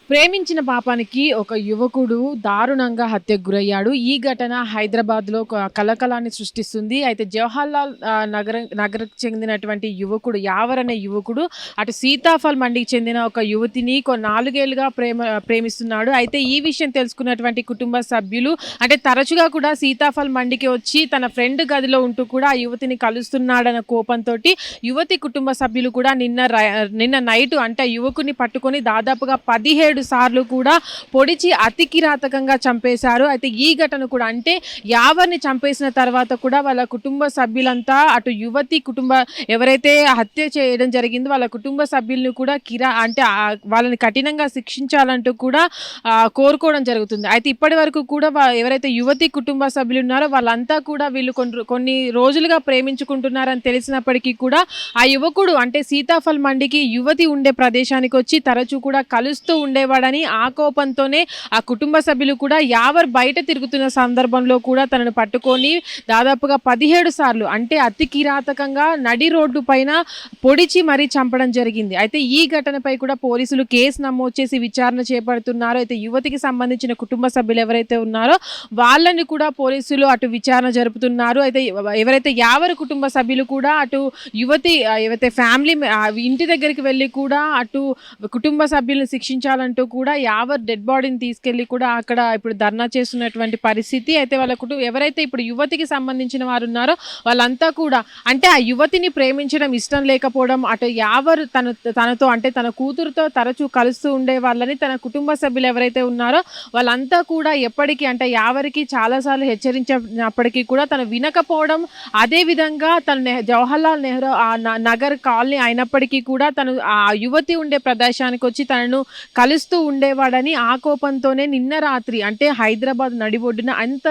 ప్రేమించిన పాపానికి ఒక యువకుడు దారుణంగా హత్యకు గురయ్యాడు. ఈ ఘటన హైదరాబాద్లో కలకలాన్ని సృష్టిస్తుంది. అయితే జవహర్లాల్ నగర్కు చెందినటువంటి యువకుడు యావర్ అనే యువకుడు అటు సీతాఫల్ మండికి చెందిన ఒక యువతిని 4 ఏళ్లుగా ప్రేమిస్తున్నాడు. అయితే ఈ విషయం తెలుసుకున్నటువంటి కుటుంబ సభ్యులు అంటే తరచుగా కూడా సీతాఫల్ మండికి వచ్చి తన ఫ్రెండ్ గదిలో ఉంటూ కూడా ఆ యువతిని కలుస్తున్నాడన్న కోపంతో యువతి కుటుంబ సభ్యులు కూడా నిన్న నైట్ అంటే యువకుని పట్టుకొని దాదాపుగా 17 సార్లు కూడా పొడిచి అతి కిరాతకంగా చంపేశారు. అయితే ఈ ఘటన కూడా అంటే యావర్ని చంపేసిన తర్వాత కూడా వాళ్ళ కుటుంబ సభ్యులంతా అటు యువతి ఎవరైతే హత్య చేయడం జరిగిందో వాళ్ళ కుటుంబ సభ్యులను కూడా వాళ్ళని కఠినంగా శిక్షించాలంటూ కూడా కోరుకోవడం జరుగుతుంది. అయితే ఇప్పటి వరకు కూడా ఎవరైతే యువతి కుటుంబ సభ్యులు ఉన్నారో వాళ్ళంతా కూడా వీళ్ళు కొన్ని రోజులుగా ప్రేమించుకుంటున్నారని తెలిసినప్పటికీ కూడా ఆ యువకుడు అంటే సీతాఫల్ మండికి యువతి ఉండే ప్రదేశానికి వచ్చి తరచూ కూడా కలుస్తూ ఉండేవాడని ఆ కోపంతోనే ఆ కుటుంబ సభ్యులు కూడా యావర్ బయట తిరుగుతున్న సందర్భంలో కూడా తనను పట్టుకొని దాదాపుగా 17 సార్లు అంటే అతి కిరాతకంగా నడి రోడ్డు పైన పొడిచి మరీ చంపడం జరిగింది. అయితే ఈ ఘటనపై కూడా పోలీసులు కేసు నమోదు చేసి విచారణ చేపడుతున్నారు. అయితే యువతికి సంబంధించిన కుటుంబ సభ్యులు ఎవరైతే ఉన్నారో వాళ్ళని కూడా పోలీసులు అటు విచారణ జరుపుతున్నారు. అయితే ఎవరైతే యావర్ కుటుంబ సభ్యులు కూడా అటు యువతి ఏవైతే ఫ్యామిలీ ఇంటి దగ్గరికి వెళ్ళి కూడా అటు కుటుంబ సభ్యులను శిక్షించాలంటూ కూడా యావర్ డెడ్ బాడీని తీసుకెళ్లి కూడా అక్కడ ఇప్పుడు ధర్నా చేస్తున్నటువంటి పరిస్థితి. అయితే వాళ్ళ ఎవరైతే ఇప్పుడు యువతికి సంబంధించిన వారు ఉన్నారో వాళ్ళంతా కూడా అంటే ఆ యువతిని ప్రేమించడం ఇష్టం లేకపోవడం అటు యావర్ తనతో అంటే తన కూతురుతో తరచూ కలుస్తూ ఉండే వాళ్ళని తన కుటుంబ సభ్యులు ఎవరైతే ఉన్నారో వాళ్ళంతా కూడా ఎప్పటికీ అంటే యావరికి చాలాసార్లు హెచ్చరించినప్పటికీ కూడా తను వినకపోవడం, అదే విధంగా తను జవహర్లాల్ నెహ్రూ నగర్ కాలనీ అయినప్పటికీ కూడా తను ఆ యువతి ఉండే ప్రదేశానికి వచ్చి తనను కలుస్తూ ఉండేవాడని ఆ కోపంతోనే నిన్న రాత్రి అంటే హైదరాబాద్ నడిబొడ్డున అంత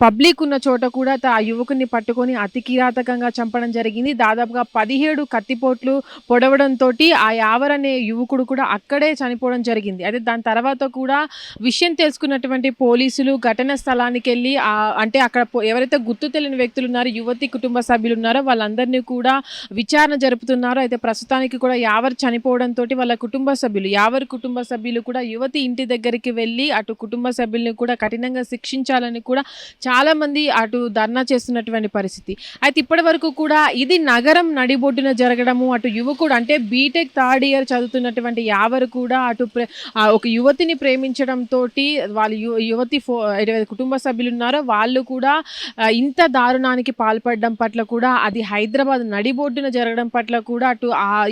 పబ్లిక్ ఉన్న చోట కూడా ఆ యువకుని పట్టుకొని అతి కిరాతకంగా చంపడం జరిగింది. దాదాపుగా 17 కత్తిపోట్లు పొడవడంతో ఆ యావర్ అనే యువకుడు కూడా అక్కడే చనిపోవడం జరిగింది. అయితే దాని తర్వాత కూడా విషయం తెలుసుకున్నటువంటి పోలీసులు ఘటన స్థలానికి వెళ్ళి అంటే అక్కడ ఎవరైతే గుర్తు తెలియని వ్యక్తులు ఉన్నారో యువతి కుటుంబ సభ్యులు ఉన్నారో వాళ్ళందరినీ కూడా విచారణ జరుపుతున్నారు. అయితే ప్రస్తుతానికి కూడా యావర్ చనిపోవడంతో వాళ్ళ యావర్ కుటుంబ సభ్యులు కూడా యువతి ఇంటి దగ్గరికి వెళ్ళి అటు కుటుంబ సభ్యుల్ని కూడా కఠినంగా శిక్షించాలని కూడా చాలా మంది అటు ధర్నా చేస్తున్నటువంటి పరిస్థితి. అయితే ఇప్పటి వరకు కూడా ఇది నగరం నడిబొడ్డున జరగడము, అటు యువకుడు అంటే బీటెక్ 3rd ఇయర్ చదువుతున్నటువంటి యావర్ కూడా అటు ఒక యువతిని ప్రేమించడంతో వాళ్ళ యువతి కుటుంబ సభ్యులు ఉన్నారో వాళ్ళు కూడా ఇంత దారుణానికి పాల్పడడం పట్ల కూడా అది హైదరాబాద్ నడిబొడ్డున జరగడం పట్ల కూడా అటు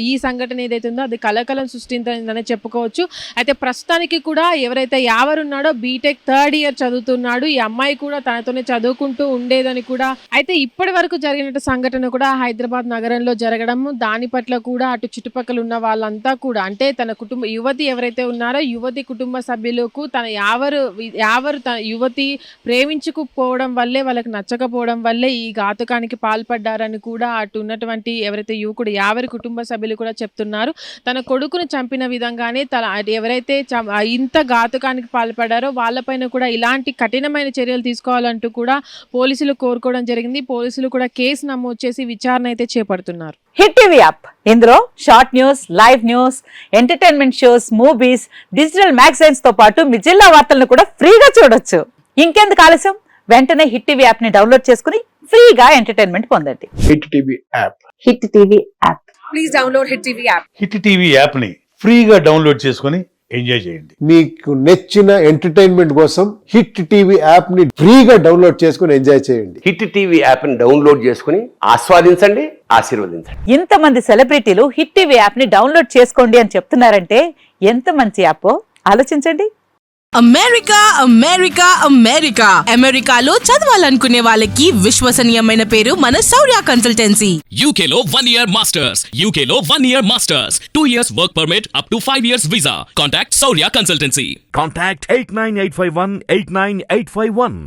ఈ సంఘటన ఏదైతే ఉందో అది కలకలం సృష్టించిందనే చెప్పుకోవచ్చు. అయితే ప్రస్తుతానికి కూడా ఎవరైతే యావర్ ఉన్నాడో బీటెక్ 3rd ఇయర్ చదువుతున్నాడు. ఈ అమ్మాయి కూడా తనతోనే చదువుకుంటూ ఉండేదని కూడా అయితే ఇప్పటి వరకు జరిగిన సంఘటన కూడా హైదరాబాద్ నగరంలో జరగడం, దాని పట్ల కూడా అటు చుట్టుపక్కల ఉన్న వాళ్ళంతా కూడా అంటే తన యువతి ఎవరైతే ఉన్నారో యువతి కుటుంబ సభ్యులకు తన యావర్ తన యువతి ప్రేమించుకుపోవడం వల్లే వాళ్ళకి నచ్చకపోవడం వల్లే ఈ ఘాతుకానికి పాల్పడ్డారని కూడా అటు ఉన్నటువంటి ఎవరైతే యువకుడు యావరి కుటుంబ సభ్యులు కూడా చెప్తున్నారు. తన కొడుకును చంపిన విధంగానే ఎవరైతే ఇంత ఘాతుకానికి పాల్పడారో వాళ్ళపైన కూడా ఇలాంటి కఠినమైన చర్యలు తీసుకోవాలంటూ కూడా పోలీసులు కోరుకోవడం జరిగింది. పోలీసులు కూడా కేసు నమోదు చేసి విచారణ అయితే చేపడుతున్నారు. హిట్ టీవీ యాప్ ఇందులో short news, live news, entertainment shows, movies, digital magazines తో పాటు మీ జిల్లా వార్తలను కూడా ఫ్రీగా చూడొచ్చు. ఇంకెందుకు ఆలస్యం, వెంటనే హిట్ టీవీ యాప్ ని డౌన్లోడ్ చేసుకుని ఫ్రీగా ఎంటర్టైన్మెంట్ పొందండి. Hit TV app. Hit TV app. Please download hit TV app. Hit TV app ని ఫ్రీగా డౌన్లోడ్ చేసుకుని ఎంజాయ్ చేయండి. మీకు నచ్చిన ఎంటర్టైన్మెంట్ కోసం హిట్ టీవీ యాప్ ని ఫ్రీగా డౌన్లోడ్ చేసుకుని ఎంజాయ్ చేయండి. హిట్ టీవీ యాప్ ని డౌన్లోడ్ చేసుకుని ఆస్వాదించండి, ఆశీర్వదించండి. ఇంతమంది సెలబ్రిటీలు హిట్ టీవీ యాప్ ని డౌన్లోడ్ చేసుకోండి అని చెప్తున్నారంటే ఎంత మంచి యాప్ ఆలోచించండి. అమెరికా అమెరికా అమెరికా అమెరికాలో చదవాలనుకునే వాళ్ళకి విశ్వసనీయమైన పేరు మన శౌర్య కన్సల్టెన్సీ. UK లో 1 year masters, UK లో 1 year masters, 2 years work permit up to 5 years visa. Contact Saurya Consultancy. Contact 89851 89851.